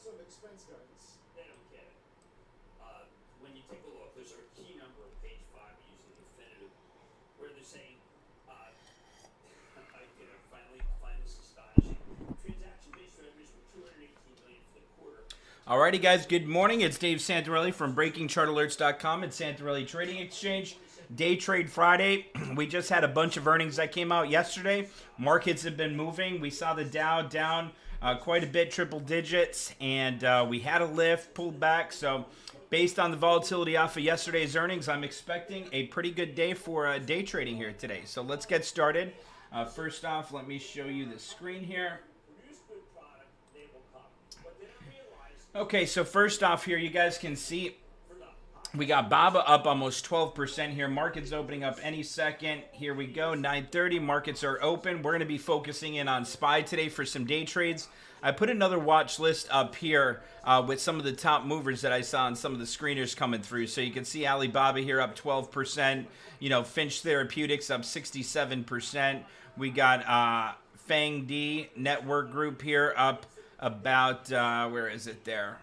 They don't get it. When you take a look, there's a key number on page 5 using definitive, where they're saying, I find this astonishing. Transaction-based revenues were $218 million for the quarter. Alrighty, guys, good morning. It's Dave Santarelli from BreakingChartAlerts.com and Santarelli Trading Exchange. Day Trade Friday. We just had a bunch of earnings that came out yesterday. Markets have been moving. We saw the Dow down quite a bit, triple digits, and we had a lift, pulled back. So based on the volatility off of yesterday's earnings, I'm expecting a pretty good day for day trading here today. So let's get started. First off, let me show you the screen here. Okay, so first off here, you guys can see we got BABA up almost 12% here. Markets opening up any second. Here we go, 9:30. Markets are open. We're going to be focusing in on SPY today for some day trades. I put another watch list up here with some of the top movers that I saw on some of the screeners coming through. So you can see Alibaba here up 12%. You know, Finch Therapeutics up 67%. We got Fang D Network Group here up about, where is it there?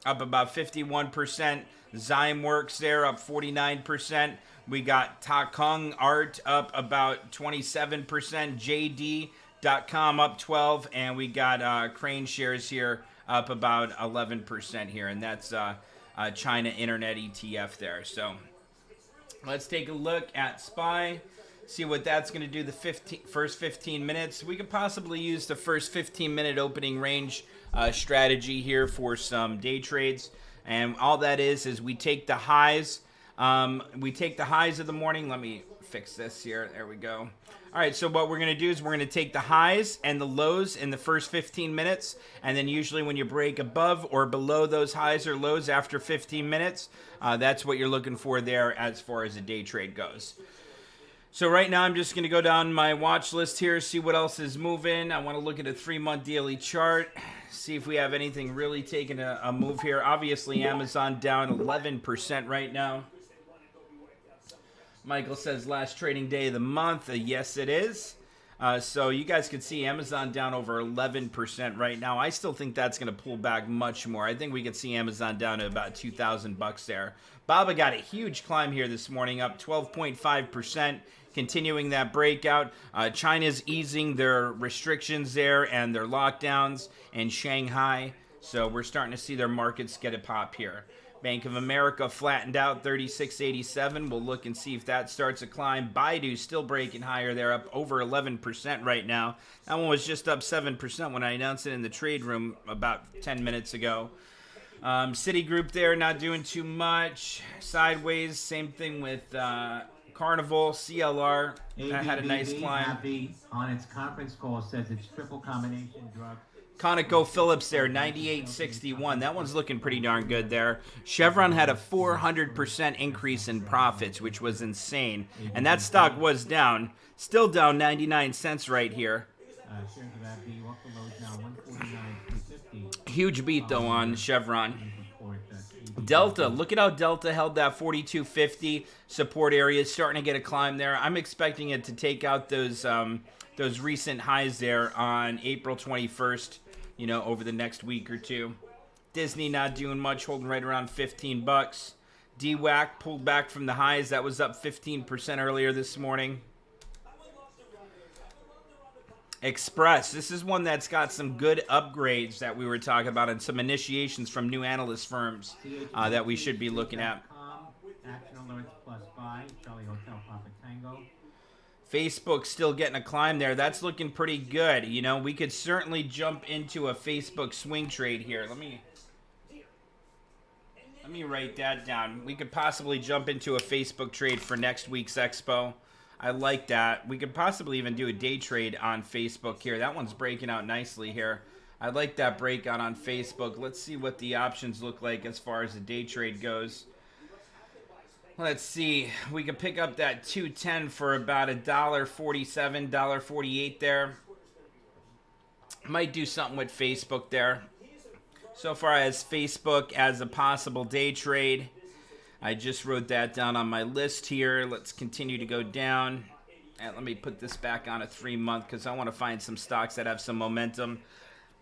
Up about 51%. Zymeworks there up 49%. We got Takung Art up about 27%. JD.com up 12%. And we got Crane Shares here up about 11% here. And that's China Internet ETF there. So let's take a look at SPY. See what that's going to do the first 15 minutes. We could possibly use the first 15-minute opening range strategy here for some day trades. And all that is we take the highs. We take the highs of the morning. Let me fix this here. There we go. All right, so what we're going to do is we're going to take the highs and the lows in the first 15 minutes. And then usually when you break above or below those highs or lows after 15 minutes, that's what you're looking for there as far as a day trade goes. So right now I'm just going to go down my watch list here, see what else is moving. I want to look at a 3-month daily chart, see if we have anything really taking a move here. Obviously Amazon down 11% right now. Michael says last trading day of the month. Yes, it is. So you guys can see Amazon down over 11% right now. I still think that's going to pull back much more. I think we could see Amazon down to about $2,000 there. BABA got a huge climb here this morning, up 12.5%. Continuing that breakout. China's easing their restrictions there and their lockdowns in Shanghai. So we're starting to see their markets get a pop here. Bank of America flattened out 36.87. We'll look and see if that starts to climb. Baidu still breaking higher. They're up over 11% right now. That one was just up 7% when I announced it in the trade room about 10 minutes ago. Citigroup there not doing too much. Sideways, same thing with Carnival, CLR, that had a nice climb. On its conference call says it's triple combination drug. ConocoPhillips there, 98.61. That one's looking pretty darn good there. Chevron had a 400% increase in profits, which was insane. And that stock was down, still down 99 cents right here. Huge beat, though, on Chevron. Delta, look at how Delta held that 42.50 support area. It's starting to get a climb there. I'm expecting it to take out those recent highs there on April 21st, you know, over the next week or two. Disney not doing much, holding right around $15. DWAC pulled back from the highs. That was up 15% earlier this morning. Express, this is one that's got some good upgrades that we were talking about and some initiations from new analyst firms that we should be looking at. Action alerts plus buy, Charlie Hotel Papa Tango. Facebook still getting a climb there. That's looking pretty good. You know, we could certainly jump into a Facebook swing trade here. Let me write that down. We could possibly jump into a Facebook trade for next week's expo. I like that. We could possibly even do a day trade on Facebook here. That one's breaking out nicely here. I like that breakout on Facebook. Let's see what the options look like as far as the day trade goes. Let's see. We could pick up that 210 for about $1.47, $1.48 there. Might do something with Facebook there. So far as Facebook as a possible day trade, I just wrote that down on my list here. Let's continue to go down. And let me put this back on a 3-month because I want to find some stocks that have some momentum.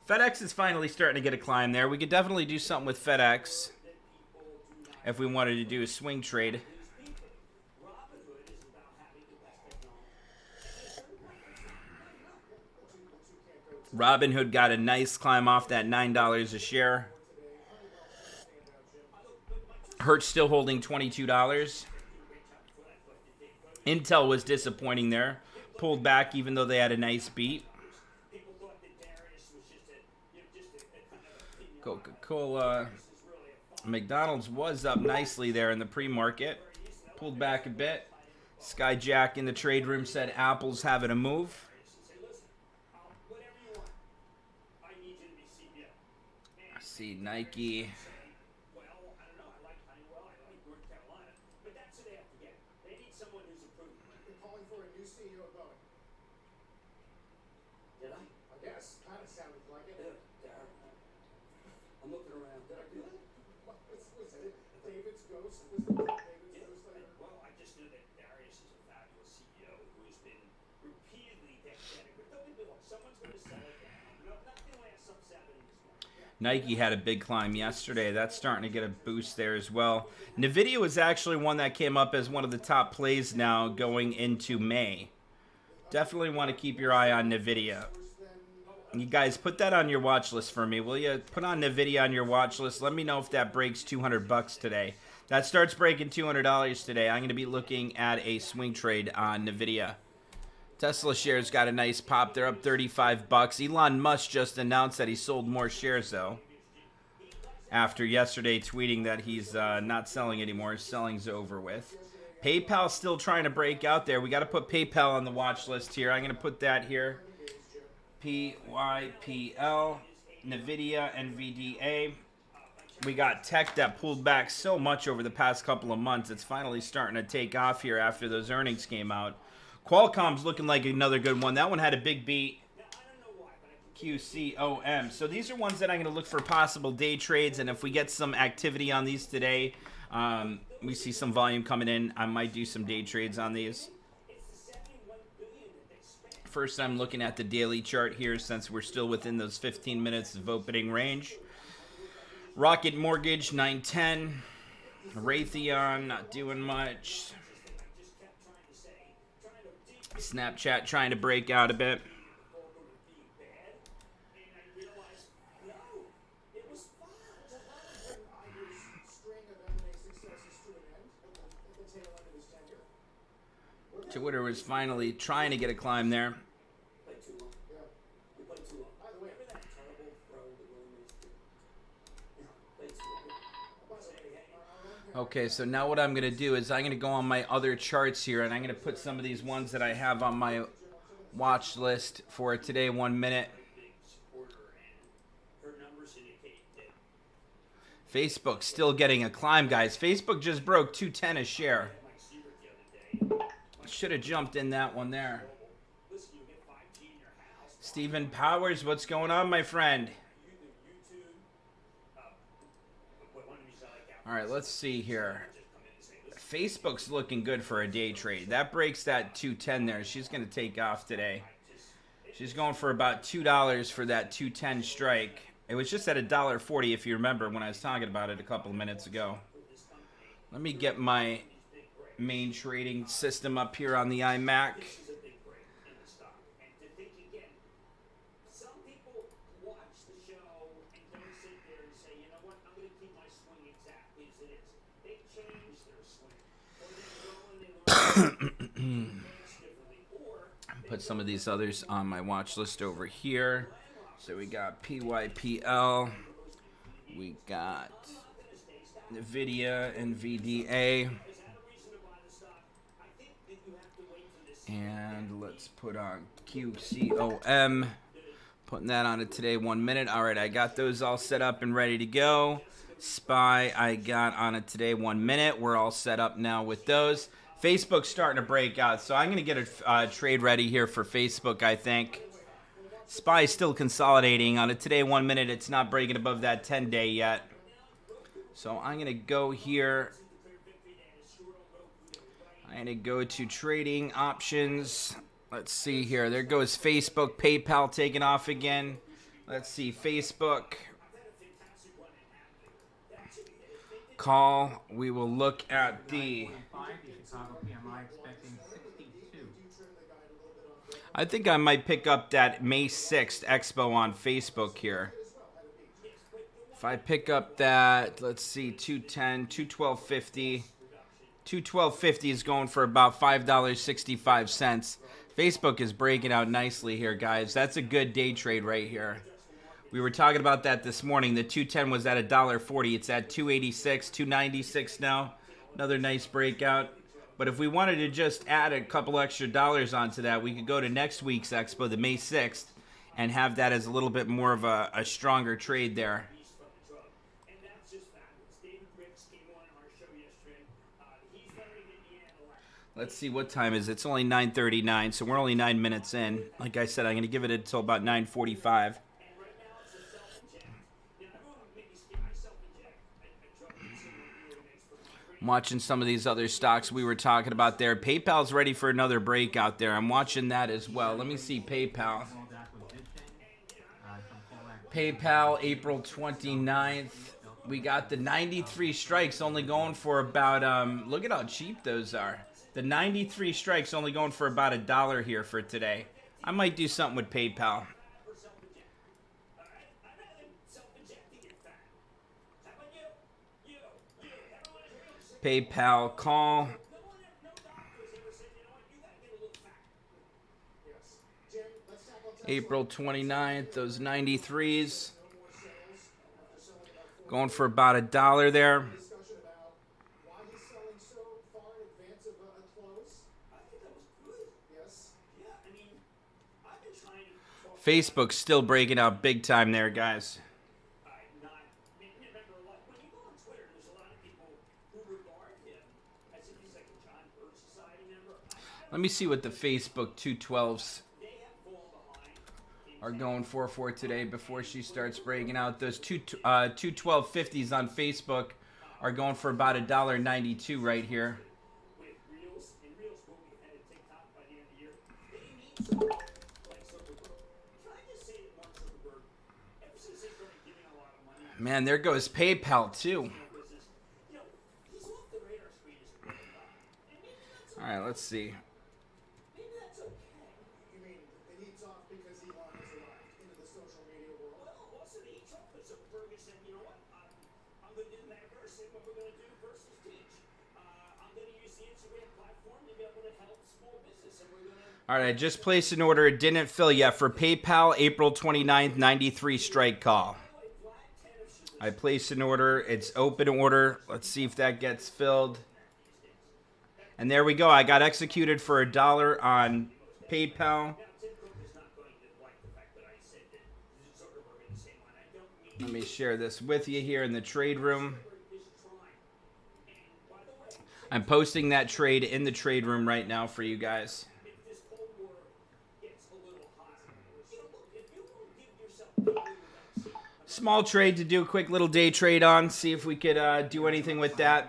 FedEx is finally starting to get a climb there. We could definitely do something with FedEx if we wanted to do a swing trade. Robinhood got a nice climb off that $9 a share. Hertz still holding $22. Intel was disappointing there. Pulled back even though they had a nice beat. Coca-Cola. McDonald's was up nicely there in the pre-market. Pulled back a bit. Skyjack in the trade room said Apple's having a move. I see Nike. Nike had a big climb yesterday. That's starting to get a boost there as well. NVIDIA was actually one that came up as one of the top plays now going into May. Definitely want to keep your eye on NVIDIA. You guys, put that on your watch list for me, will you? Put on NVIDIA on your watch list. Let me know if that breaks $200 today. That starts breaking $200 today. I'm going to be looking at a swing trade on NVIDIA. Tesla shares got a nice pop. They're up $35. Elon Musk just announced that he sold more shares, though, after yesterday tweeting that he's not selling anymore. Selling's over with. PayPal still trying to break out there. We got to put PayPal on the watch list here. I'm going to put that here. PYPL, NVIDIA, NVDA. We got tech that pulled back so much over the past couple of months. It's finally starting to take off here after those earnings came out. Qualcomm's looking like another good one. That one had a big beat. QCOM. So these are ones that I'm going to look for possible day trades. And if we get some activity on these today, we see some volume coming in, I might do some day trades on these. First, I'm looking at the daily chart here since we're still within those 15 minutes of opening range. Rocket Mortgage, 910. Raytheon, not doing much. Snapchat trying to break out a bit. Twitter was finally trying to get a climb there. Okay, so now what I'm going to do is I'm going to go on my other charts here, and I'm going to put some of these ones that I have on my watch list for today, 1 minute. Facebook still getting a climb, guys. Facebook just broke 210 a share. Should have jumped in that one there. Stephen Powers, what's going on, my friend? All right, let's see here. Facebook's looking good for a day trade. That breaks that 210 there. She's going to take off today. She's going for about $2 for that 210 strike. It was just at $1.40 if you remember when I was talking about it a couple of minutes ago. Let me get my main trading system up here on the iMac. Put some of these others on my watch list over here. So we got PYPL, we got NVIDIA, NVDA, and let's put on QCOM. Putting that on it today, 1 minute. All right, I got those all set up and ready to go. SPY, I got on it today, 1 minute. We're all set up now with those. Facebook's starting to break out, so I'm going to get a trade ready here for Facebook, I think. SPY is still consolidating on it today, 1 minute. It's not breaking above that 10-day yet. So I'm going to go here. I'm going to go to trading options. Let's see here. There goes Facebook, PayPal taking off again. Let's see, Facebook. Call. We will look at the... The Chicago PMI expecting 62. I think I might pick up that May 6th expo on Facebook here. If I pick up that, let's see, 210, 212.50. 212.50 is going for about $5.65. Facebook is breaking out nicely here, guys. That's a good day trade right here. We were talking about that this morning. The 210 was at $1.40. It's at 286, 296 now. Another nice breakout. But if we wanted to just add a couple extra dollars onto that, we could go to next week's expo, the May 6th, and have that as a little bit more of a stronger trade there. Let's see, what time is it? It's only 9:39, so we're only 9 minutes in. Like I said, I'm going to give it until about 9:45. I'm watching some of these other stocks we were talking about there. PayPal's ready for another breakout there. I'm watching that as well. Let me see PayPal. PayPal, April 29th. We got the 93 strikes only going for about, look at how cheap those are. The 93 strikes only going for about $1 here for today. I might do something with PayPal. PayPal call. April 29th, those 93s. Going for about $1 there. Facebook's still breaking out big time there, guys. Let me see what the Facebook 212s are going for today before she starts breaking out. Those 212.50s on Facebook are going for about $1.92 right here. Man, there goes PayPal too. All right, let's see. All right, I just placed an order. It didn't fill yet for PayPal, April 29th, 93 strike call. I placed an order. It's open order. Let's see if that gets filled. And there we go. I got executed for $1 on PayPal. Let me share this with you here in the trade room. I'm posting that trade in the trade room right now for you guys. Small trade to do a quick little day trade on. See if we could do anything with that.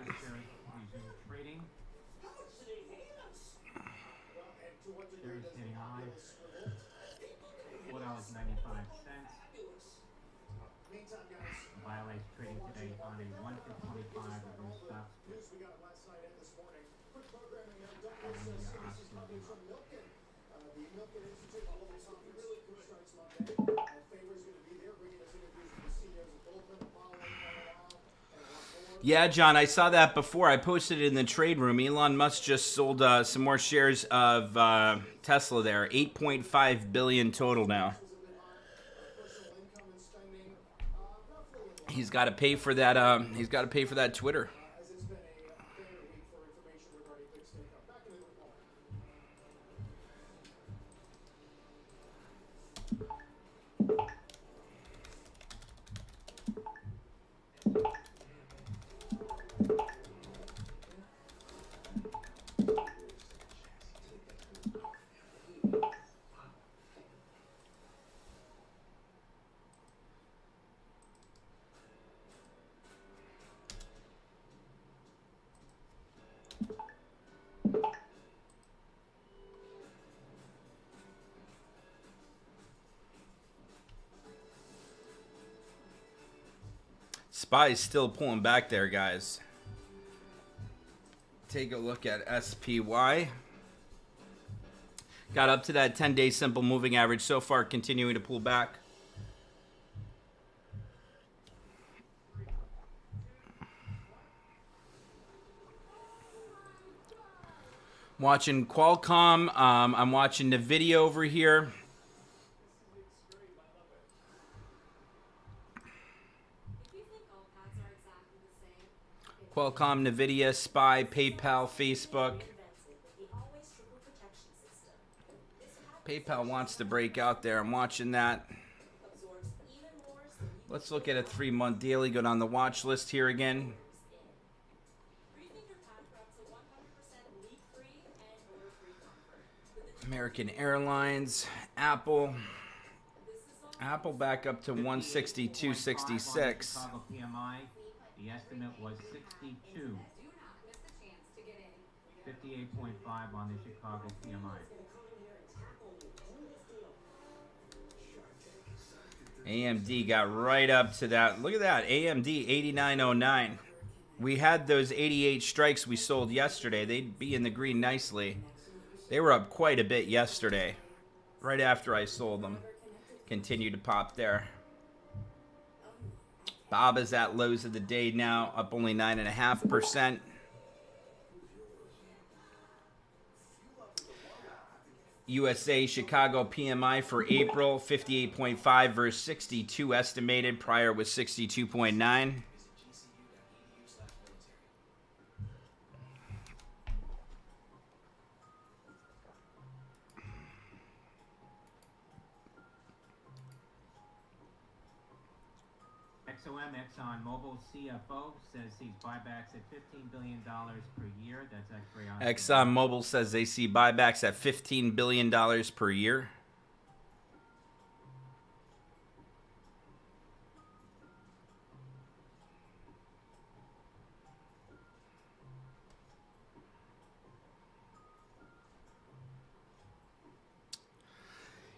Yeah, John, I saw that before. I posted it in the trade room. Elon Musk just sold some more shares of Tesla there. 8.5 billion total now. He's got to pay for that. He's got to pay for that Twitter. SPY's still pulling back there, guys. Take a look at SPY. Got up to that 10-day simple moving average. So far, continuing to pull back. Watching Qualcomm. I'm watching NVIDIA over here. Qualcomm, NVIDIA, SPY, PayPal, Facebook. PayPal wants to break out there. I'm watching that. Let's look at a 3-month daily. Go down the watch list here again. American Airlines, Apple. Apple back up to 162.66. Chicago PMI. The estimate was 62. 58.5 on the Chicago PMI. AMD got right up to that. Look at that. AMD 89.09. We had those 88 strikes we sold yesterday. They'd be in the green nicely. They were up quite a bit yesterday. Right after I sold them. Continue to pop there. Bob is at lows of the day now. Up only 9.5%. USA Chicago PMI for April, 58.5 versus 62 estimated. Prior was 62.9. XOM, ExxonMobil CFO says sees buybacks at $15 billion per year. That's actually on ExxonMobil says they see buybacks at $15 billion per year.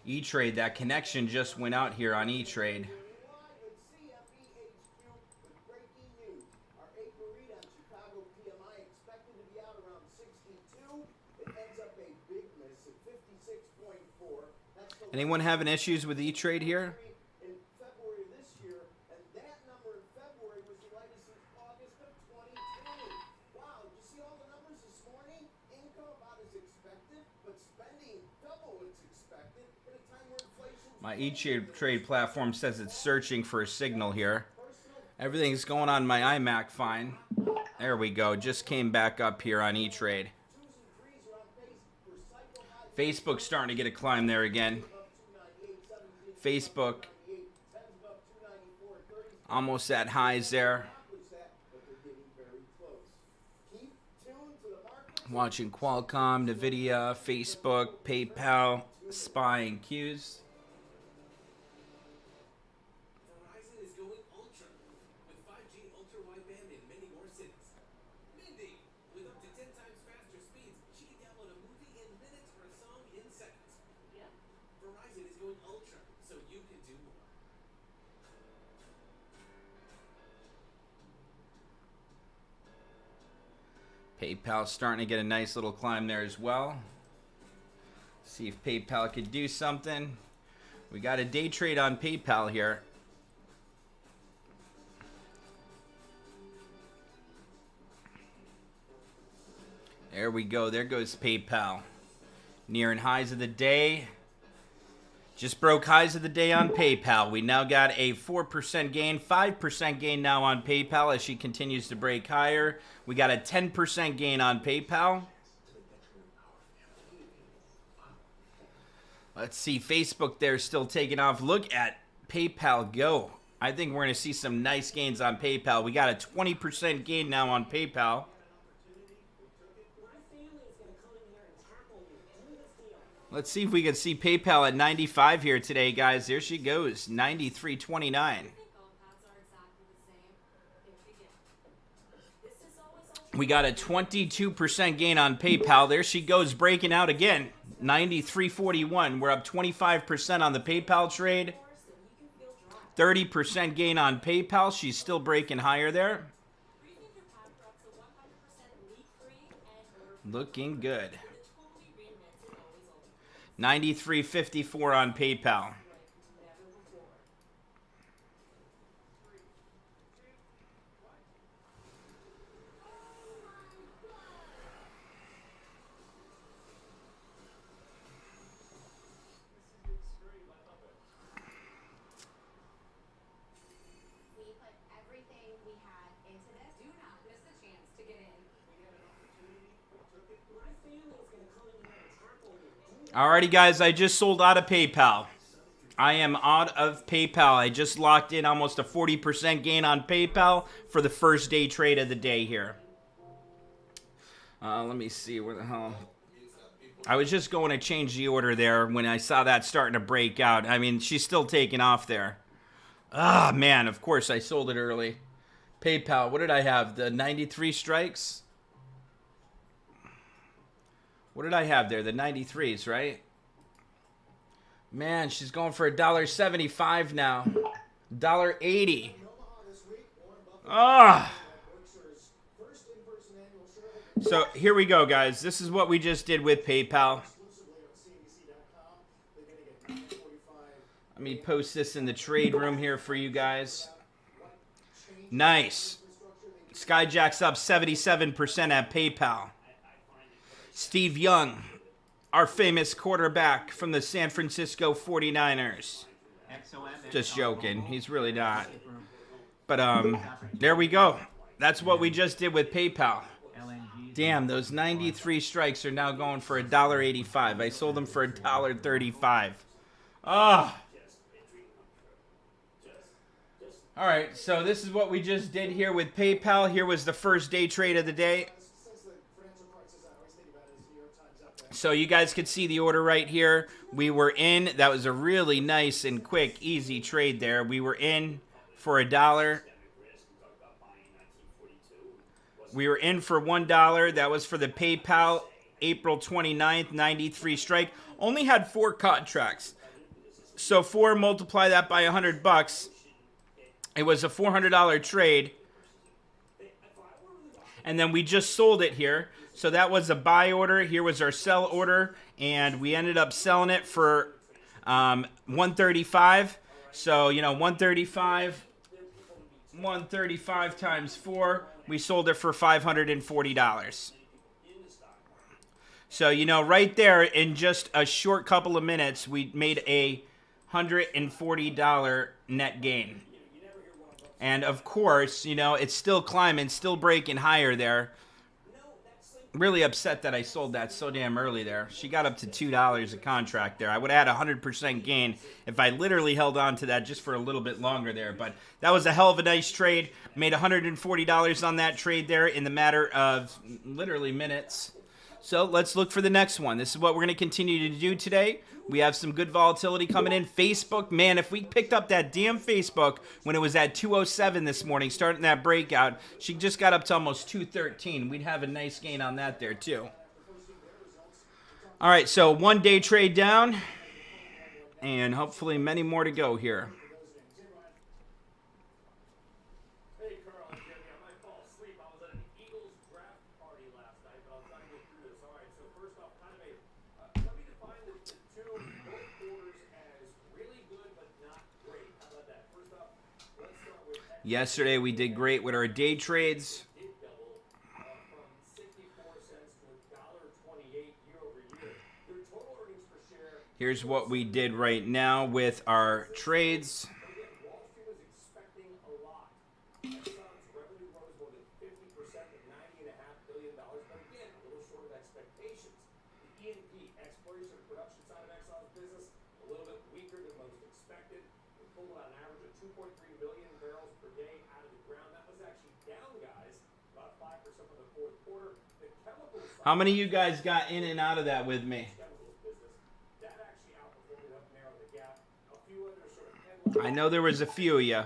E-Trade, that connection just went out here on E-Trade. Anyone having issues with E-Trade here? In February of this year, and that number in February was the lightest since August of 2020. Wow, did you see all the numbers this morning? Income about as expected, but spending double what's expected at a time where inflation. My E-Trade platform says it's searching for a signal here. Everything's going on my iMac fine. There we go. Just came back up here on E-Trade. Facebook's starting to get a climb there again. Facebook almost at highs there. Watching Qualcomm, NVIDIA, Facebook, PayPal, SPY, and Qs. Verizon is going ultra with 5G ultra wideband in many more cities. Mindy, with up to 10 times faster speeds, she can download a movie in minutes or a song in seconds. Yeah. Verizon is going ultra, so you can do more. PayPal starting to get a nice little climb there as well. See if PayPal could do something. We got a day trade on PayPal here. There we go. There goes PayPal. Nearing highs of the day. Just broke highs of the day on PayPal. We now got a 4% gain, 5% gain now on PayPal as she continues to break higher. We got a 10% gain on PayPal. Let's see, Facebook there still taking off. Look at PayPal go. I think we're going to see some nice gains on PayPal. We got a 20% gain now on PayPal. Let's see if we can see PayPal at 95 here today, guys. There she goes, 93.29. We got a 22% gain on PayPal. There she goes, breaking out again, 93.41. We're up 25% on the PayPal trade. 30% gain on PayPal. She's still breaking higher there. Looking good. 93.54 on PayPal. Alrighty, guys, I just sold out of PayPal. I am out of PayPal. I just locked in almost a 40% gain on PayPal for the first day trade of the day here. Let me see where the hell. I was just going to change the order there when I saw that starting to break out. I mean, she's still taking off there. Ah, man, of course I sold it early. PayPal, what did I have? The 93 strikes? What did I have there? The 93s, right? Man, she's going for $1.75 now. $1.80. Ah. So here we go, guys. This is what we just did with PayPal. Let me post this in the trade room here for you guys. Nice. Skyjack's up 77% at PayPal. Steve Young, our famous quarterback from the San Francisco 49ers. Just joking. He's really not. But there we go. That's what we just did with PayPal. Damn, those 93 strikes are now going for $1.85. I sold them for $1.35. Ah. All right, so this is what we just did here with PayPal. Here was the first day trade of the day. So you guys could see the order right here. We were in. That was a really nice and quick, easy trade there. We were in for $1. We were in for $1. That was for the PayPal April 29th, 93 strike. Only had 4 contracts. So 4, multiply that by $100. It was a $400 trade. And then we just sold it here. So that was a buy order. Here was our sell order. And we ended up selling it for $135. So, you know, $135 times 4. We sold it for $540. So, you know, right there in just a short couple of minutes, we made a $140 net gain. And, of course, you know, it's still climbing, still breaking higher there. Really upset that I sold that so damn early there. She got up to $2 a contract there. I would have had 100% gain if I literally held on to that just for a little bit longer there. But that was a hell of a nice trade. Made $140 on that trade there in the matter of literally minutes. So let's look for the next one. This is what we're going to continue to do today. We have some good volatility coming in. Facebook, man, if we picked up that damn Facebook when it was at 207 this morning, starting that breakout, she just got up to almost 213. We'd have a nice gain on that there too. All right, so 1 day trade down, and hopefully many more to go here. Hey, Carl and Jimmy, I might fall asleep. I was at an Eagles draft party last night, but I'll try to get through this. All right, so first off, kind of let me define the two both quarters as really good but not great. How about that? First off, let's start with Yesterday we did great with our day trades. did double from 64 cents to $1.28 year over year. Their total earnings per share. Here's what we did right now with our trades. But again, Wall Street was expecting a lot. Exxon's revenue rose more than 50% to $90.5 billion, but again, a little short of expectations. The E&P, exploration and production side of Exxon's business, a little bit weaker than most expected. We pulled on an average of 2.3 million barrels per day out of the ground. That was actually down, guys, about 5% from the fourth quarter. The chemical side How many of you guys got in and out of that with me? chemicals business, that actually outperformed and helped narrow the gap. A few other sort of headlines. I know there was a few of you.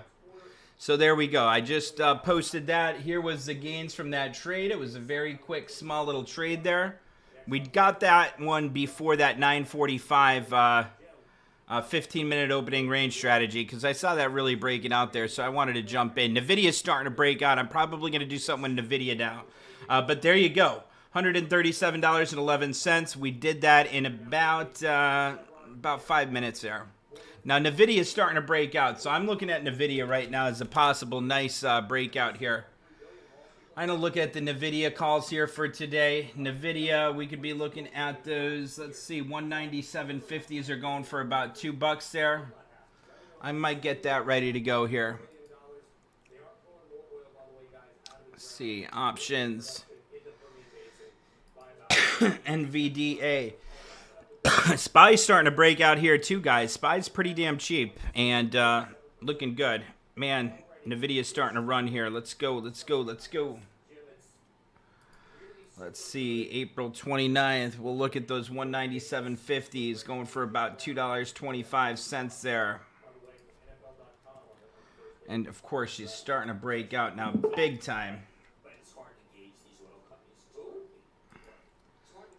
So there we go. I just posted that. Here was the gains from that trade. It was a very quick, small little trade there. We got that one before that 9:45 15-minute opening range strategy because I saw that really breaking out there, so I wanted to jump in. NVIDIA's starting to break out. I'm probably going to do something with NVIDIA now. But there you go, $137.11. We did that in about 5 minutes there. Now, NVIDIA is starting to break out, so I'm looking at NVIDIA right now as a possible nice breakout here. I'm going to look at the NVIDIA calls here for today. NVIDIA, we could be looking at those. Let's see, 197.50s are going for about $2 there. I might get that ready to go here. Let's see, options. NVDA. SPY's starting to break out here too, guys. SPY's pretty damn cheap and looking good. Man, NVIDIA's starting to run here. Let's go, let's go, let's go. Let's see, April 29th. We'll look at those 197.50s going for about $2.25 there. And, of course, she's starting to break out now big time.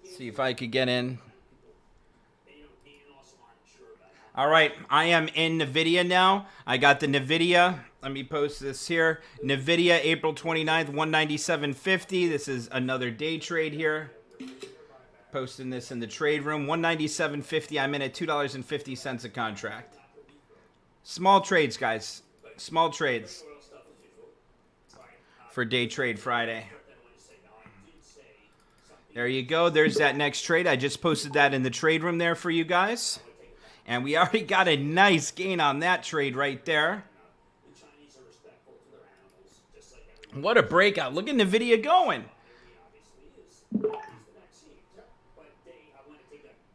See if I could get in. All right, I am in NVIDIA now. I got the NVIDIA. Let me post this here. NVIDIA, April 29th, 197.50. This is another day trade here. Posting this in the trade room. 197.50. I'm in at $2.50 a contract. Small trades, guys. Small trades for day trade Friday. There you go. There's that next trade. I just posted that in the trade room there for you guys. And we already got a nice gain on that trade right there. What a breakout. Look at NVIDIA going.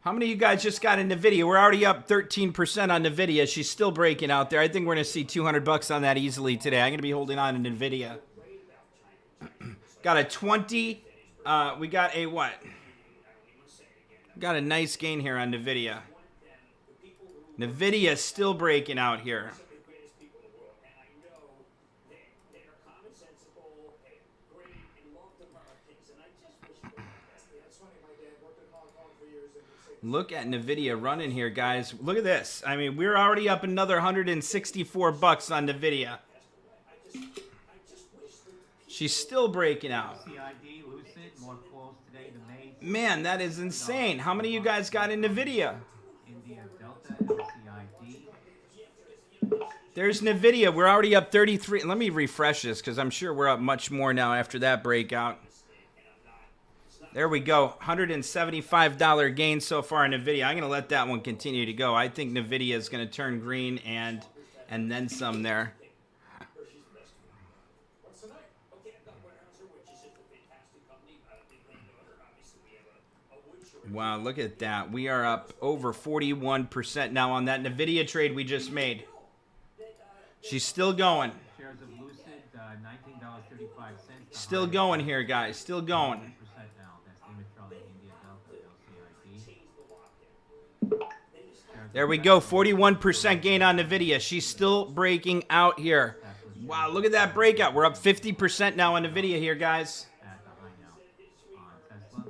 How many of you guys just got in NVIDIA? We're already up 13% on NVIDIA. She's still breaking out there. I think we're going to see $200 on that easily today. I'm going to be holding on to NVIDIA. Got a 20. We got a what? Got a nice gain here on NVIDIA. NVIDIA is still breaking out here. Look at NVIDIA running here, guys. Look at this. I mean, we're already up another $164 on NVIDIA. She's still breaking out. CID, Lucid, more calls today to May. Man, that is insane. How many of you guys got in NVIDIA? India, Delta, LCID. There's NVIDIA. We're already up 33. Let me refresh this because I'm sure we're up much more now after that breakout. There we go. $175 gain so far in NVIDIA. I'm going to let that one continue to go. I think NVIDIA is going to turn green and then some there. Wow, look at that. We are up over 41% now on that NVIDIA trade we just made. She's still going. Shares of Lucid, $19.35. Still going here, guys. Still going. Now. That's India, Delta, LCID. There we go. 41% gain on NVIDIA. She's still breaking out here. Wow, look at that breakout. We're up 50% now on NVIDIA here, guys. At the high now on Tesla.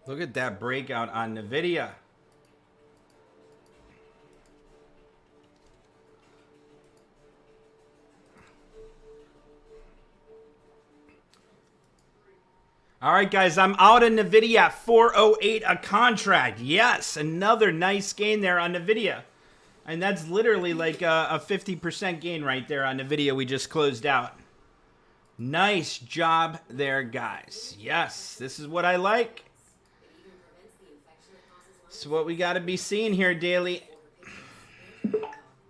Look at that breakout on NVIDIA. All right, guys, I'm out of NVIDIA at 408 a contract. Yes, another nice gain there on NVIDIA. And that's literally like a 50% gain right there on NVIDIA we just closed out. Nice job there, guys. Yes, this is what I like. It's what we got to be seeing here daily.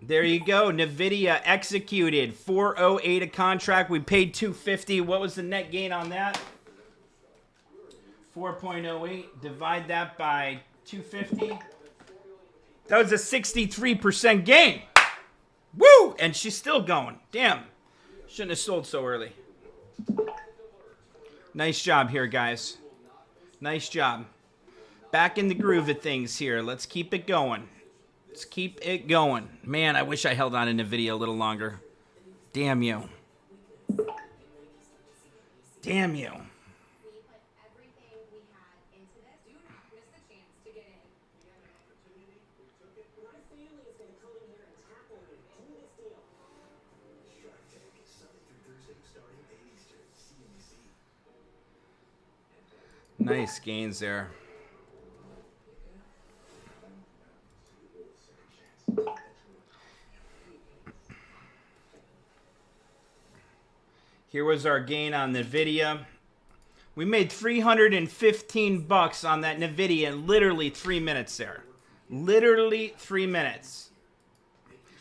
There you go. NVIDIA executed 408 a contract. We paid $250. What was the net gain on that? 4.08. Divide that by 250. That was a 63% gain. Woo! And she's still going. Damn. Shouldn't have sold so early. Nice job here, guys. Nice job. Back in the groove of things here. Let's keep it going. Let's keep it going. Man, I wish I held on to NVIDIA a little longer. Damn you. Damn you. We put everything we had into this. Do not miss the chance to get in. We had an opportunity, we took it. My family is going to come in here and tackle me. Do this deal. Shark Tank, Sunday through Thursday, starting 8 Eastern, CNBC. Nice gains there. Here was our gain on NVIDIA. We made 315 bucks on that NVIDIA in literally 3 minutes there. Literally 3 minutes.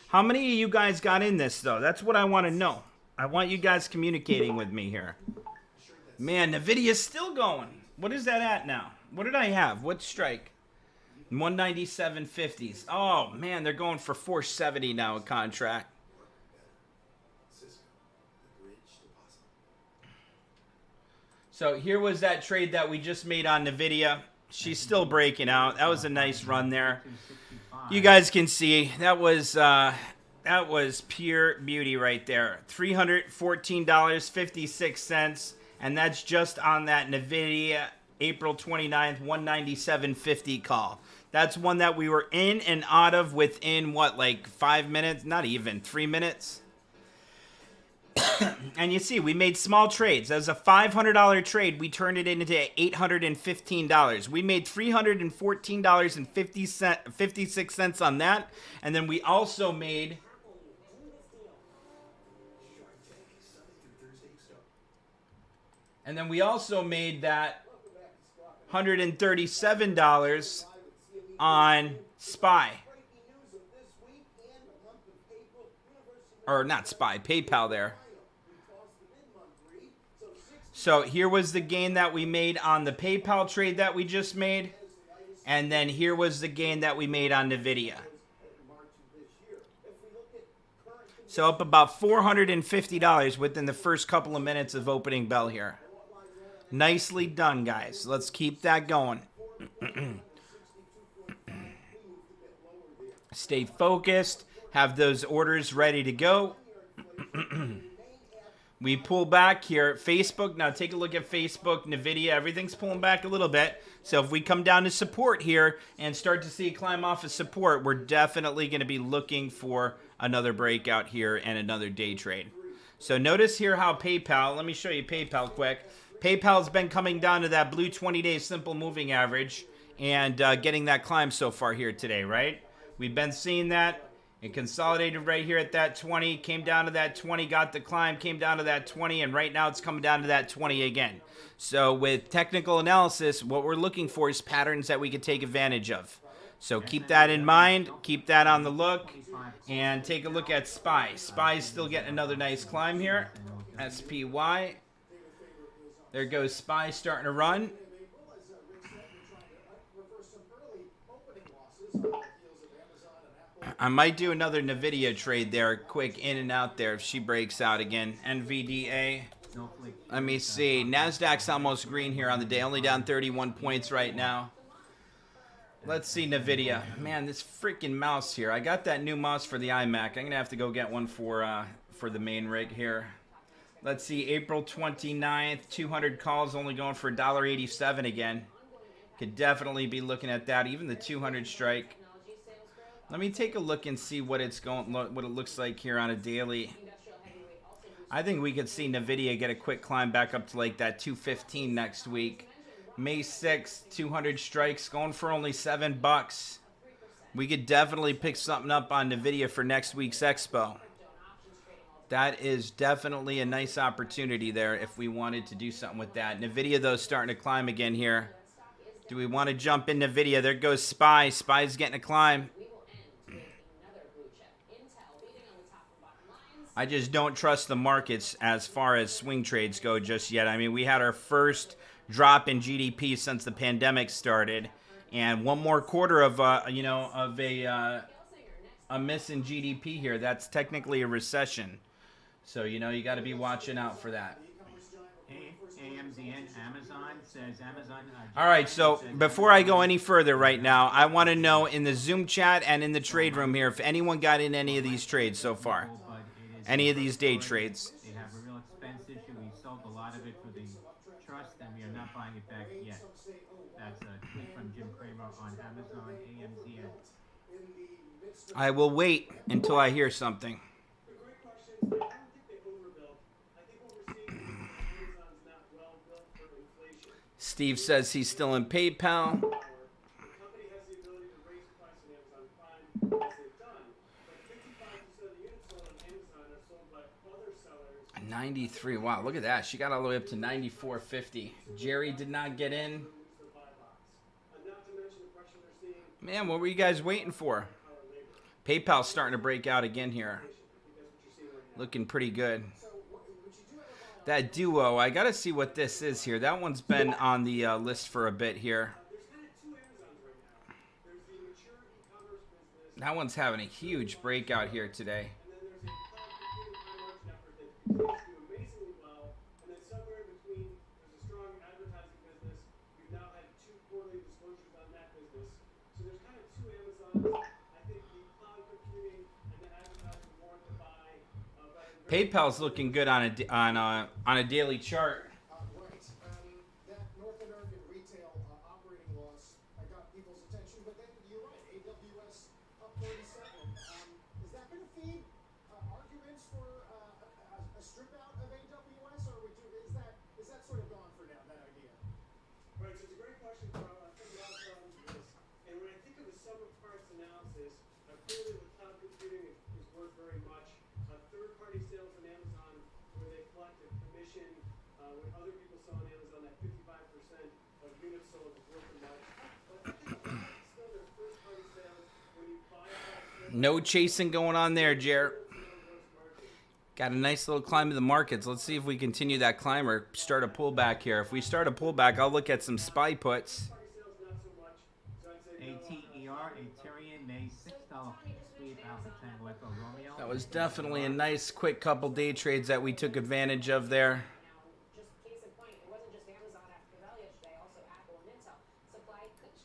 How many of you guys got in this, though? That's what I want to know. I want you guys communicating with me here. Man, NVIDIA's still going. What is that at now? What did I have? What strike? 197.50s. Oh, man, they're going for 470 now a contract. Cisco, the bridge to possible. So here was that trade that we just made on NVIDIA. She's still breaking out. That was a nice run there. You guys can see that was pure beauty right there. $314.56, and that's just on that NVIDIA April 29th 197.50 call. That's one that we were in and out of within what, like 5 minutes? Not even 3 minutes. And you see, we made small trades. That was a $500 trade. We turned it into $815. We made $314.56 on that. And then we also made... And then we also made that $137 on SPY. Or not SPY, PayPal there. So here was the gain that we made on the PayPal trade that we just made. And then here was the gain that we made on NVIDIA. So up about $450 within the first couple of minutes of opening bell here. Nicely done, guys. Let's keep that going. Stay focused. Have those orders ready to go. We pull back here. Facebook, now take a look at Facebook, NVIDIA, everything's pulling back a little bit. So if we come down to support here and start to see a climb off of support, we're definitely going to be looking for another breakout here and another day trade. So notice here how PayPal, let me show you PayPal quick. PayPal's been coming down to that blue 20-day simple moving average and getting that climb so far here today, right? We've been seeing that. It consolidated right here at that 20, came down to that 20, got the climb, came down to that 20, and right now it's coming down to that 20 again. So with technical analysis, what we're looking for is patterns that we can take advantage of. So keep that in mind, keep that on the look, and take a look at SPY. SPY's still getting another nice climb here. SPY. There goes SPY starting to run. I might do another NVIDIA trade there, quick in and out there if she breaks out again. NVDA. Let me see. NASDAQ's almost green here on the day, only down 31 points right now. Let's see NVIDIA. Man, this freaking mouse here. I got that new mouse for the iMac. I'm going to have to go get one for the main rig here. Let's see, April 29th, 200 calls, only going for $1.87 again. Could definitely be looking at that, even the 200 strike. Let me take a look and see what it looks like here on a daily. I think we could see NVIDIA get a quick climb back up to like that 215 next week. May 6th, 200 strikes, going for only $7. We could definitely pick something up on NVIDIA for next week's expo. That is definitely a nice opportunity there if we wanted to do something with that. NVIDIA, though, is starting to climb again here. Do we want to jump in NVIDIA? There goes SPY. SPY's getting a climb. I just don't trust the markets as far as swing trades go just yet. I mean, we had our first drop in GDP since the pandemic started, and one more quarter of a miss in GDP here. That's technically a recession. So you got to be watching out for that. AMZN Amazon says Amazon. All right, so before I go any further right now, I want to know in the Zoom chat and in the trade room here if anyone got in any of these trades so far. Any of these day trades. They have a real expense issue. We sold a lot of it for the trust, and we are not buying it back yet. That's a tweet from Jim Cramer on Amazon AMZN. I will wait until I hear something. The great question is, I don't think they overbuilt. I think what we're seeing is Amazon's not well built for inflation. Steve says he's still in PayPal. The company has the ability to raise price on Amazon Prime, as they've done, but 55% of the units sold on Amazon are sold by other sellers. 93. Wow, look at that. She got all the way up to 94.50. Jerry did not get in. Who lose the buy box. Not to mention the pressure they're seeing Man, what were you guys waiting for? on power labor. PayPal's starting to break out again here. I think that's what you're seeing right now. Looking pretty good. That duo, I gotta see what this is here. That one's been on the list for a bit here. There's kind of two Amazons right now. There's the mature e-commerce business, That one's having a huge breakout here today. and then there's a cloud computing high margin effort that continues to do amazingly well. And then somewhere in between, there's a strong advertising business. We've now had 2 quarterly disclosures on that business. So there's kind of two Amazons. I think the cloud computing and the advertising warrant to buy. PayPal's looking good on a daily chart. Right. That North American retail operating loss got people's attention, but then you're right. AWS up 37. Is that going to feed arguments for a strip out of AWS, or is that sort of gone for now? That idea. Right, so it's a great question from a lot of this. And when I think of the sum of parts analysis, clearly the cloud computing is worth very much. Third-party sales on Amazon, where they collect a commission, when other people sell on Amazon, that 55% of units sold is worth much. But I think a lot of it's still their first-party sales. When you buy a No chasing going on there, Jer. Got a nice little climb of the markets. Let's see if we continue that climb or start a pullback here. If we start a pullback, I'll look at some SPY puts. sales, not so much. So I'd say no. ATER, Aterian, May $6 sweep Alpha Tango Echo Romeo. That was definitely a nice quick couple day trades that we took advantage of there. Just case in point, it wasn't just Amazon after the bell yesterday, also Apple and Intel. Supply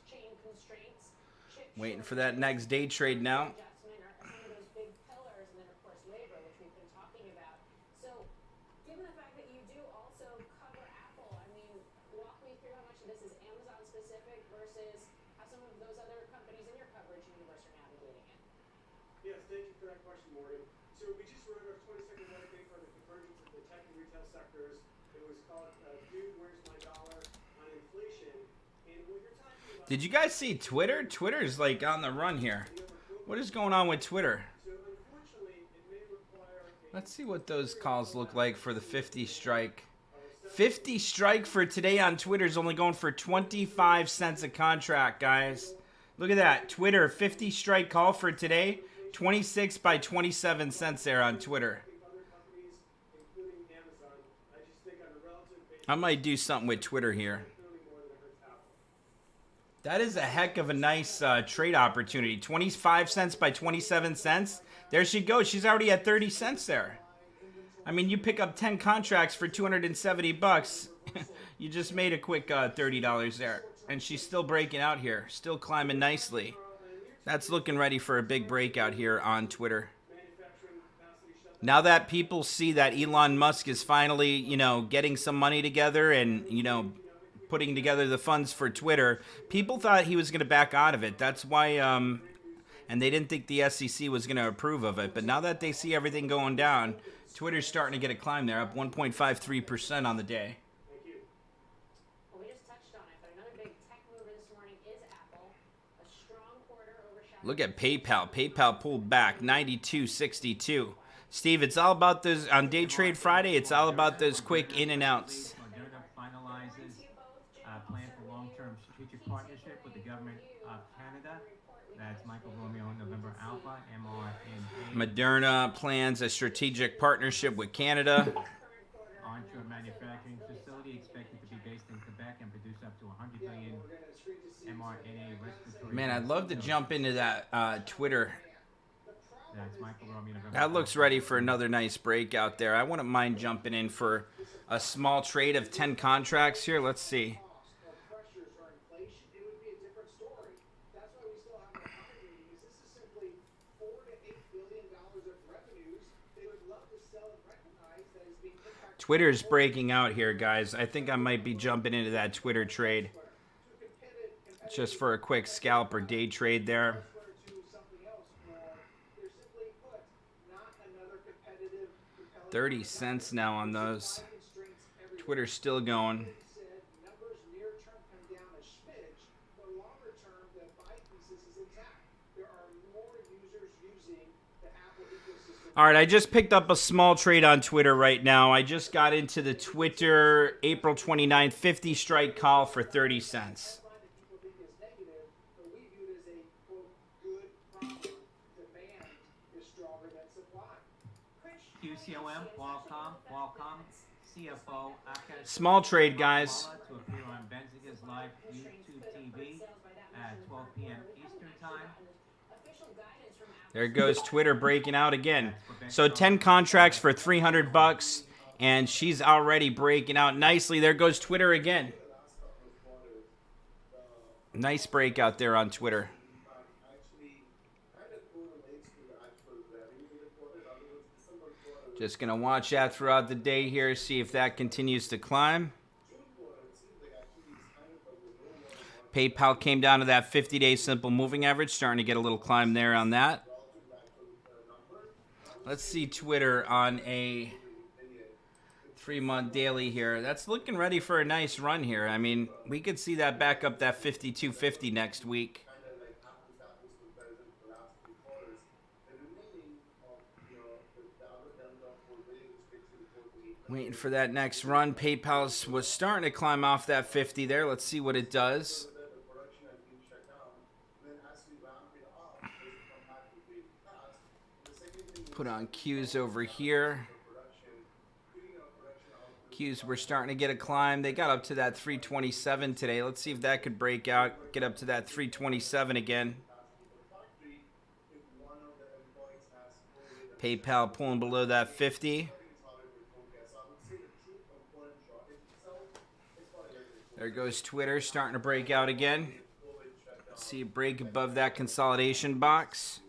chain constraints, chip Waiting for that next day trade now. adjustment are some of those big pillars, and then of course labor, which we've been talking about. So, given the fact that you do also cover Apple, I mean, walk me through how much of this is Amazon specific versus how some of those other companies in your coverage universe are navigating it. Yes, thank you for that question, Morgan. So we just wrote our 22nd white paper on the convergence of the tech and retail sectors. It was called Dude, Where's My Dollar on Inflation. And what you're talking about... Did you guys see Twitter? Twitter's like on the run here. What is going on with Twitter? So unfortunately, it may require a... Let's see what those calls look like for the 50 strike. 50 strike for today on Twitter is only going for 25 cents a contract, guys. Look at that. Twitter, 50 strike call for today. 26 by 27 cents there on Twitter. other companies, including Amazon, I just think on a relative basis, I might do something with Twitter here. clearly more than it hurts Apple. That is a heck of a nice trade opportunity. 25 cents by 27 cents. There she goes. She's already at 30 cents there. I mean, you pick up 10 contracts for 270 bucks. You just made a quick $30 there. And she's still breaking out here. Still climbing nicely. That's looking ready for a big breakout here on Twitter. Now that people see that Elon Musk is finally, getting some money together and, putting together the funds for Twitter, people thought he was going to back out of it. That's why, and they didn't think the SEC was going to approve of it. But now that they see everything going down, Twitter's starting to get a climb there, up 1.53% on the day. Well, we just touched on it, but another big tech mover this morning is Apple. A strong quarter overshadowed. Look at PayPal. PayPal pulled back 92.62. Steve, it's all about those on Day Trade Friday. It's all about those quick in and outs. Moderna finalizes a plan for long-term strategic partnership with the government of Canada. That's Michael Romeo, November Alpha, mRNA. Moderna plans a strategic partnership with Canada. Onshore manufacturing facility expected to be based in Quebec and produce up to 100 million mRNA respiratory. Man, I'd love to jump into that Twitter That's Michael Romeo, November That looks Alpha. ready for another nice breakout there. I wouldn't mind jumping in for a small trade of 10 contracts here. Let's see. Costs or pressures or inflation, it would be a different story. That's why we still have an economy, because this is simply $4 to $8 billion of revenues. They would love to sell and recognize that it's being impacted. Twitter's breaking out here, guys. I think I might be jumping into that Twitter trade just for a quick scalp or day trade there. To something else, or they're simply put, not another competitive, compelling 30 cents now on those. Twitter's still going. said numbers near term come down a smidge, but longer term the buy thesis is intact. There are more users using the Apple ecosystem. All right, I just picked up a small trade on Twitter right now. I just got into the Twitter April 29th 50 strike call for 30 cents. Headline that people think is negative, but we view it as a quote good problem. Demand is stronger than supply. QCOM, Qualcomm, CFO, Akash Small trade, guys. to appear on Benzinga's live YouTube TV at 12 p.m. Eastern Time. Official guidance from Apple. There goes Twitter breaking out again. So 10 contracts for 300 bucks, and she's already breaking out nicely. There goes Twitter again. Nice breakout there on Twitter. Actually kind of correlates to the actual revenue in the quarter. In other words, December quarter, Just going to watch that throughout the day here, see if that continues to climb. June quarter, it seems like actually it's kind of a little more PayPal came down to that 50-day simple moving average, starting to get a little climb there on that. Let's see Twitter on a 3-month daily here. That's looking ready for a nice run here. I mean, we could see that back up that 52.50 next week. kind of like apples to apples comparison for the last 3 quarters. The remaining of the other delta for really which takes you to 48. Waiting for that next run. PayPal's was starting to climb off that 50 there. Let's see what it does. The production has been shut down. Then as we ramp it up, as we come back to really fast, the second thing is Put on Q's over here. production, putting our production output. Q's were starting to get a climb. They got up to that 327 today. Let's see if that could break out, get up to that 327 again. Factory, if one of the employees has COVID, PayPal pulling below that 50. it's harder to forecast. So I would say the true component shortage itself is what it is. There goes Twitter starting to break out again. COVID shutdown. See a break above that consolidation box.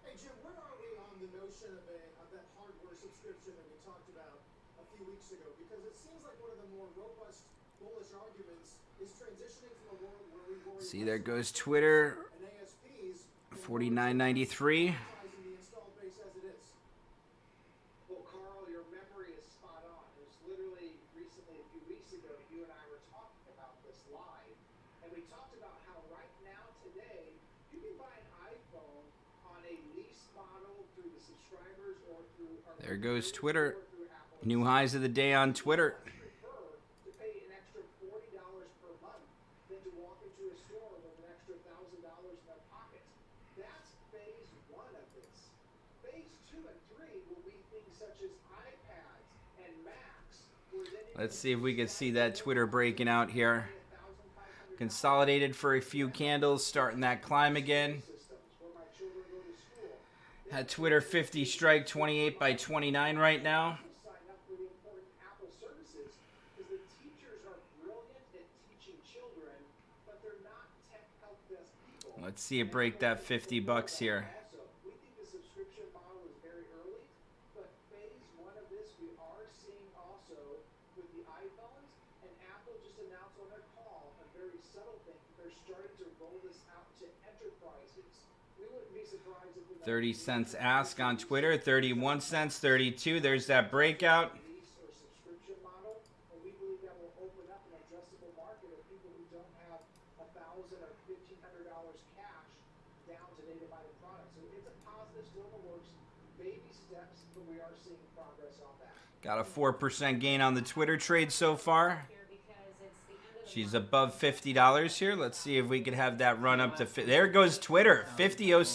Hey Jim, where are we on the notion of that hardware subscription that we talked about a few weeks ago? Because it seems like one of the more robust, bullish arguments is transitioning from a world where we worry See, there goes Twitter, and ASPs $49.93. utilizing the installed base as it is. Well, Carl, your memory is spot on. It was literally recently, a few weeks ago, you and I were talking about this live, and we talked about how right now, today, you can buy an iPhone on a lease model through the subscribers or through our There goes Twitter. or through Apple. New highs of the day on Twitter. Prefer to pay an extra $40 per month than to walk into a store with an extra $1,000 in their pocket. That's phase 1 of this. Phase 2 and 3 will be things such as iPads and Macs. Where then you Let's see if we can see that Twitter breaking out here. Consolidated for a few candles, starting that climb again. systems where my children go to school. At Twitter 50 strike 28 by 29 right now. Sign up for the important Apple services because the teachers are brilliant at teaching children, but they're not tech help desk people. Let's see it break that 50 bucks here. Also, we think the subscription model is very early, but phase 1 of this we are seeing also with the iPhones, and Apple just announced on their call a very subtle thing. They're starting to roll this out to enterprises. We wouldn't be surprised if the 30 cents ask on Twitter, 31 cents, 32. There's that breakout. lease or subscription model, and we believe that will open up an addressable market of people who don't have $1,000 or $1,500 cash down today to buy the product. So it's a positive, still in the works, baby steps, but we are seeing progress on that. Got a 4% gain on the Twitter trade so far. Here because it's the end of the She's above $50 here. Let's see if we could have that run up to. There goes Twitter, 50.07.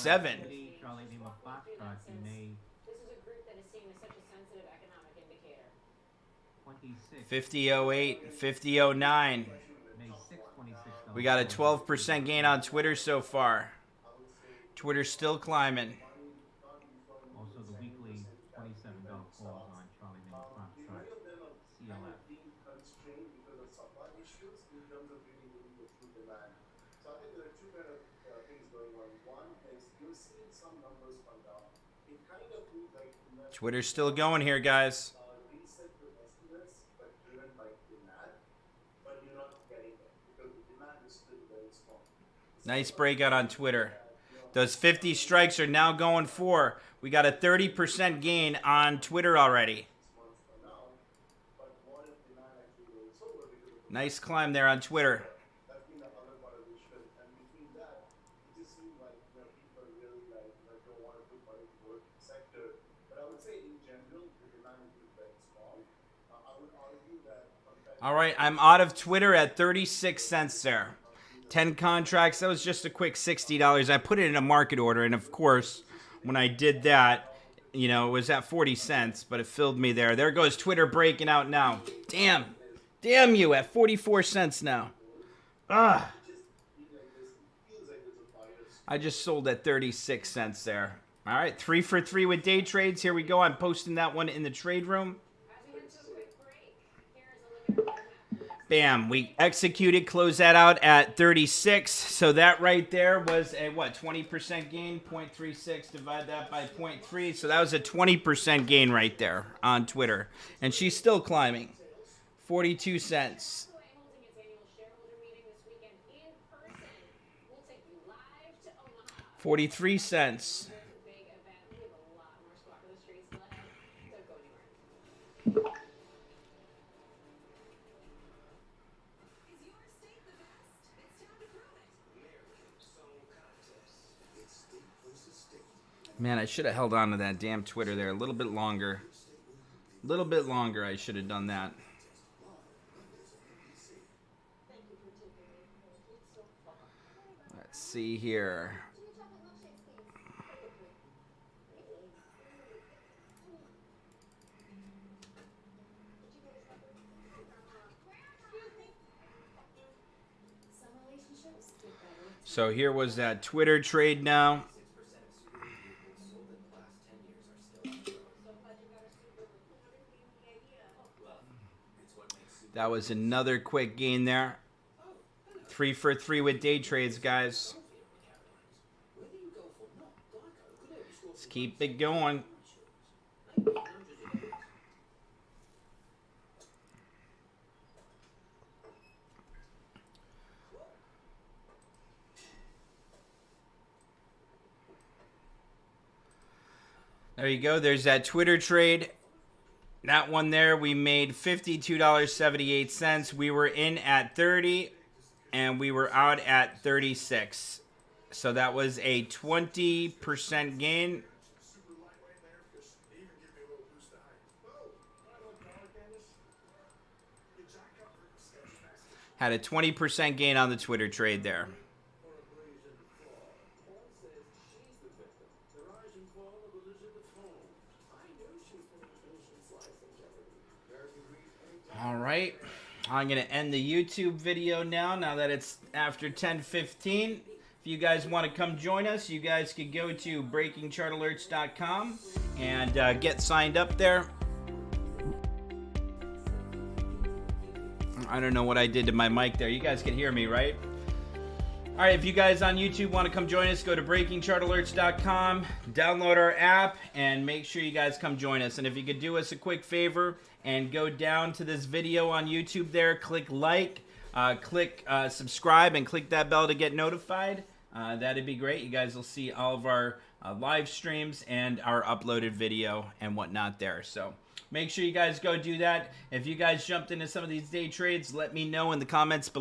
Charlie Lima Foxtrot, you may This is a group that is seen as such a sensitive economic indicator. 26, 50.08, 50.09. May 6, 26. We got a 12% gain on Twitter so far. Twitter's still climbing. issues in terms of really looking for true demand. So I think there are two kind of things going on. One is you're seeing some numbers come down. It kind of feels like Twitter's still going here, guys. reset your estimates, but driven by demand, but you're not getting it because the demand is still very strong. Nice breakout on Twitter. Those 50 strikes are now going for. We got a 30% gain on Twitter already. But what if demand actually rolls over because of the Nice climb there on Twitter. that's been the other part of the issue. And between that, it just seems like people really don't want to put money toward the sector. But I would say in general, the demand is very strong. I would argue that All right, I'm out of Twitter at 36 cents there. 10 contracts. That was just a quick $60. I put it in a market order, and of course, when I did that, it was at 40 cents, but it filled me there. There goes Twitter breaking out now. Damn you, at 44 cents now. I just sold at 36 cents there. All right, 3 for 3 with day trades. Here we go. I'm posting that one in the trade room. As we head to a quick break, here's a look at our map. Bam, we executed, close that out at 36. So that right there was a 20% gain, 0.36, divide that by 0.3. So that was a 20% gain right there on Twitter. And she's still climbing. 42 cents. Holding its annual shareholder meeting this weekend in person. We'll take you live to Omaha. 43 cents. Big event. We have a lot more Squawk on the Street still ahead. Don't go anywhere. Is your state the best? It's time to prove it. American Song Contest. It's state versus state. Man, I should have held on to that damn Twitter there a little bit longer. A little bit longer, I should have done that. Let's see here. Some relationships get better. So here was that Twitter trade now. 6% of Subaru vehicles sold in the last 10 years are still on the road. It's what makes Subaru That was another quick gain there. 3 for 3 with day trades, guys. Whether you go for not Geico could only score Let's keep it going. There you go. There's that Twitter trade. That one there, we made $52.78. We were in at 30, and we were out at 36. So that was a 20% gain. super lightweight there because they even give me a little boost of height. Oh, I love collar canvas. Get Jack Comfort, Sketch Master. Had a 20% gain on the Twitter trade there. For a brazen fall. Paul says she's the victim. The rise and fall of Elizabeth Holmes. I knew she was going to finish in slice in jeopardy. American Greed anytime. All right. I'm going to end the YouTube video now that it's after 10:15. If you guys want to come join us, you guys could go to breakingchartalerts.com and get signed up there. I don't know what I did to my mic there. You guys can hear me, right? All right, if you guys on YouTube want to come join us, go to breakingchartalerts.com, download our app, and make sure you guys come join us. And if you could do us a quick favor and go down to this video on YouTube there, click like, click subscribe, and click that bell to get notified. That'd be great. You guys will see all of our live streams and our uploaded video and whatnot there. So make sure you guys go do that. If you guys jumped into some of these day trades, let me know in the comments below.